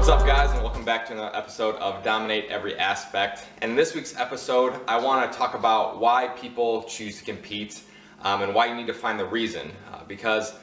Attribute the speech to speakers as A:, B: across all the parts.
A: What's up, guys, and welcome back to another episode of Dominate Every Aspect. And in this week's episode, I want to talk about why people choose to compete and why you need to find the reason. Because,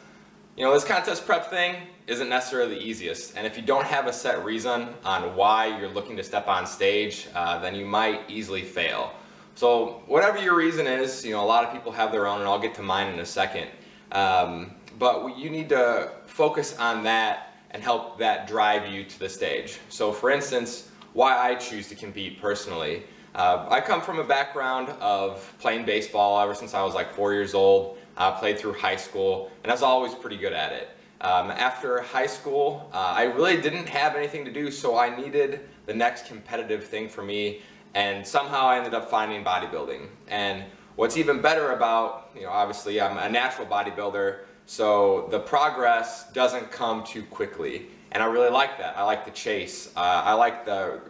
A: you know, this contest prep thing isn't necessarily the easiest. And if you don't have a set reason on why you're looking to step on stage, then you might easily fail. So whatever your reason is, you know, a lot of people have their own, and I'll get to mine in a second. But you need to focus on that and help that drive you to the stage. So for instance, why I choose to compete personally. I come from a background of playing baseball ever since I was like 4 years old. Played through high school, and I was always pretty good at it. After high school, I really didn't have anything to do, so I needed the next competitive thing for me, and somehow I ended up finding bodybuilding. And what's even better about, you know, obviously I'm a natural bodybuilder, so the progress doesn't come too quickly, and I really like that. I like the chase. I like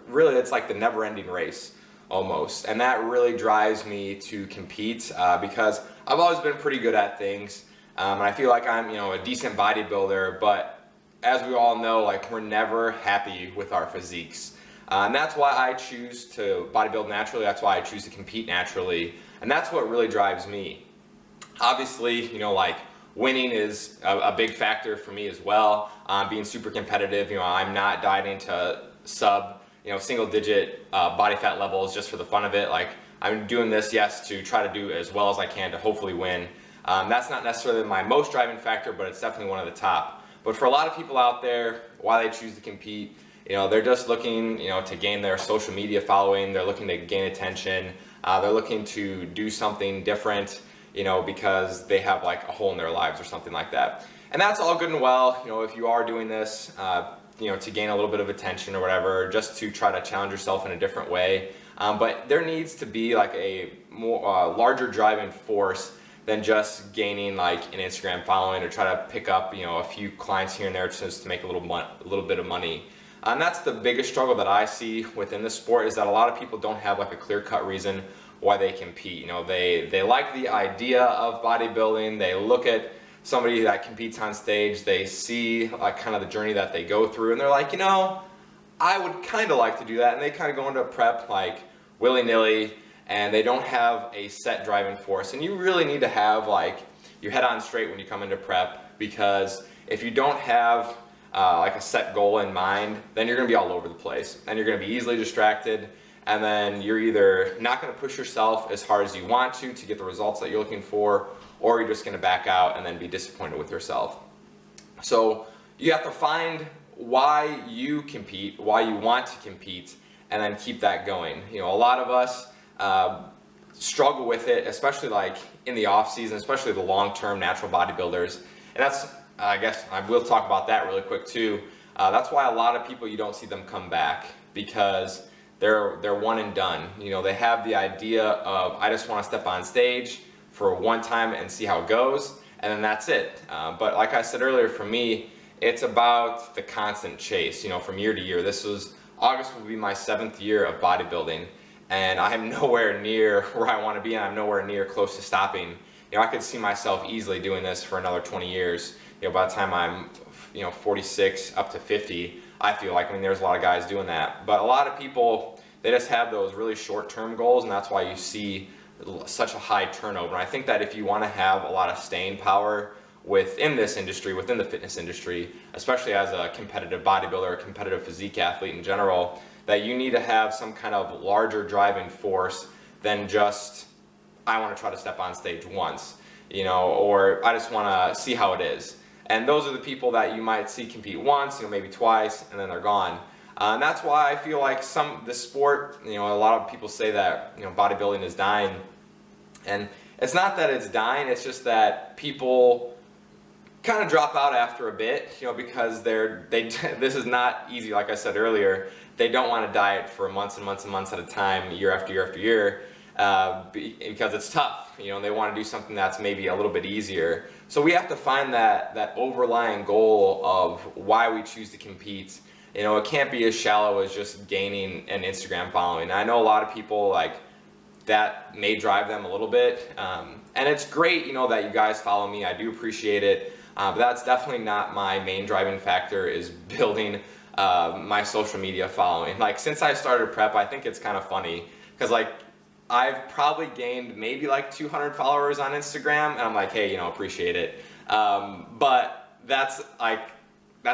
A: really, it's like the never-ending race almost, and that really drives me to compete because I've always been pretty good at things, and I feel like I'm, you know, a decent bodybuilder. But as we all know, like, we're never happy with our physiques, and that's why I choose to bodybuild naturally. That's why I choose to compete naturally, and that's what really drives me. Obviously, you know, like, winning is a big factor for me as well. Being super competitive, you know, I'm not dieting to single-digit body fat levels just for the fun of it. Like, I'm doing this, yes, to try to do as well as I can to hopefully win. That's not necessarily my most driving factor, but it's definitely one of the top. But for a lot of people out there, why they choose to compete, you know, they're just looking, you know, to gain their social media following. They're looking to gain attention. They're looking to do something different, you know, because they have like a hole in their lives or something like that. And that's all good and well, you know, if you are doing this, you know, to gain a little bit of attention or whatever, just to try to challenge yourself in a different way. But there needs to be like a more larger driving force than just gaining like an Instagram following or try to pick up, you know, a few clients here and there just to make a little bit of money. And that's the biggest struggle that I see within the sport, is that a lot of people don't have like a clear-cut reason why they compete. You know, they like the idea of bodybuilding. They look at somebody that competes on stage, they see like kind of the journey that they go through, and they're like, you know, I would kind of like to do that. And they kind of go into prep like willy-nilly, and they don't have a set driving force. And you really need to have like your head on straight when you come into prep, because if you don't have like a set goal in mind, then you're going to be all over the place, and you're going to be easily distracted. And then you're either not going to push yourself as hard as you want to get the results that you're looking for, or you're just going to back out and then be disappointed with yourself. So you have to find why you compete, why you want to compete, and then keep that going. You know, a lot of us struggle with it, especially like in the off season, especially the long-term natural bodybuilders. And that's, I guess I will talk about that really quick too. That's why a lot of people, you don't see them come back, because they're one and done. You know, they have the idea of, I just want to step on stage for one time and see how it goes, and then that's it. But like I said earlier, for me, it's about the constant chase, you know, from year to year. August will be my 7th year of bodybuilding, and I'm nowhere near where I want to be, and I'm nowhere near close to stopping. You know, I could see myself easily doing this for another 20 years. You know, by the time I'm, you know, 46 up to 50, I feel like, I mean, there's a lot of guys doing that. But a lot of people, they just have those really short-term goals, and that's why you see such a high turnover. And I think that if you want to have a lot of staying power within this industry, within the fitness industry, especially as a competitive bodybuilder, a competitive physique athlete in general, that you need to have some kind of larger driving force than just, I want to try to step on stage once, you know, or I just want to see how it is. And those are the people that you might see compete once, you know, maybe twice, and then they're gone. And that's why I feel like the sport, you know, a lot of people say that, you know, bodybuilding is dying. And it's not that it's dying, it's just that people kind of drop out after a bit, you know, because this is not easy. Like I said earlier, they don't want to diet for months and months and months at a time, year after year after year, because it's tough. You know, they want to do something that's maybe a little bit easier. So we have to find that overlying goal of why we choose to compete. You know, it can't be as shallow as just gaining an Instagram following. And I know a lot of people, like, that may drive them a little bit. And it's great, you know, that you guys follow me. I do appreciate it. But that's definitely not my main driving factor, is building my social media following. Like since I started prep, I think it's kind of funny because like I've probably gained maybe like 200 followers on Instagram, and I'm like, hey, you know, appreciate it. But that's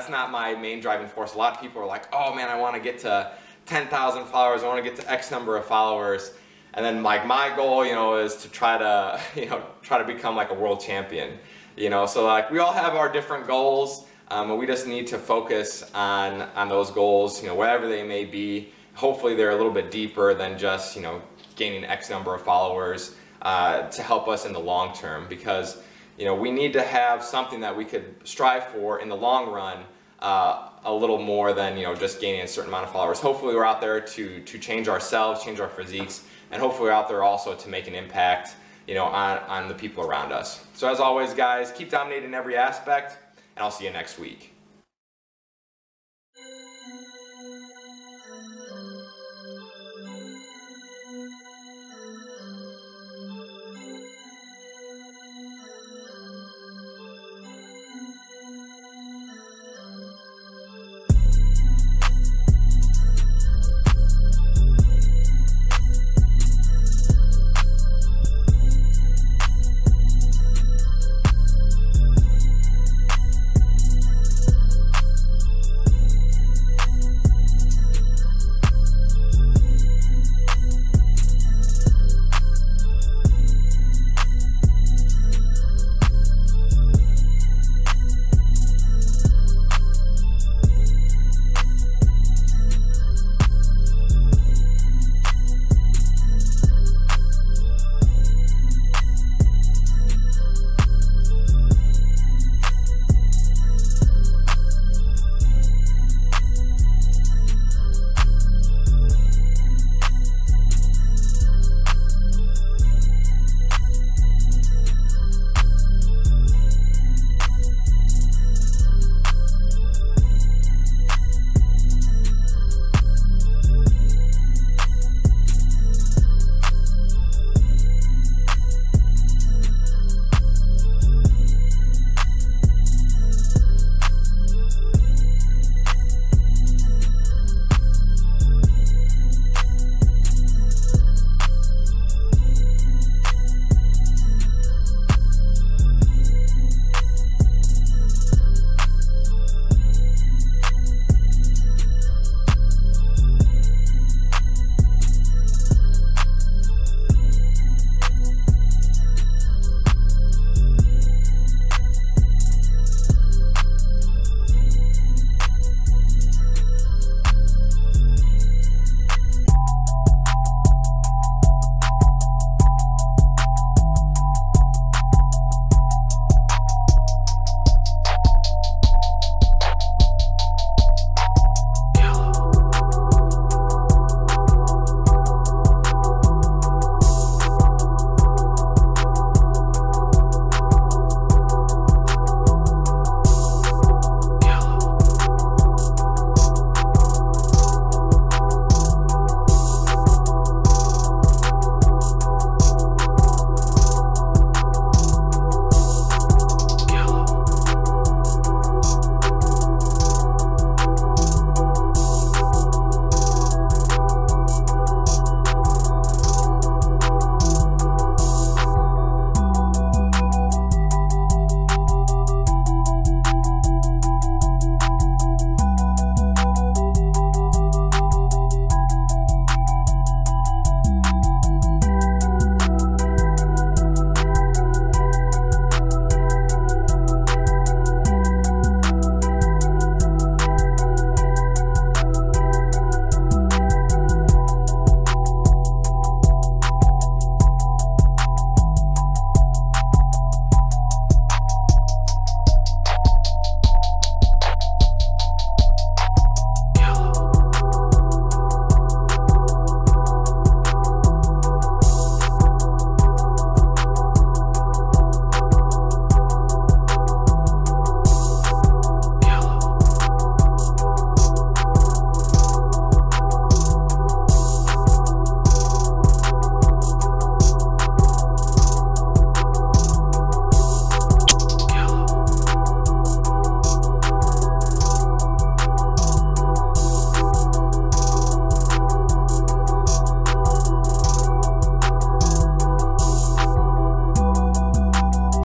A: not my main driving force. A lot of people are like, oh man, I want to get to 10,000 followers. I want to get to X number of followers. And then like my goal, you know, is to try to become like a world champion. You know, so like we all have our different goals, and we just need to focus on those goals, you know, whatever they may be. Hopefully they're a little bit deeper than just, you know, gaining X number of followers to help us in the long term, because you know, we need to have something that we could strive for in the long run, a little more than, you know, just gaining a certain amount of followers. Hopefully we're out there to change ourselves, change our physiques, and hopefully we're out there also to make an impact, you know, on the people around us. So as always, guys, keep dominating every aspect, and I'll see you next week.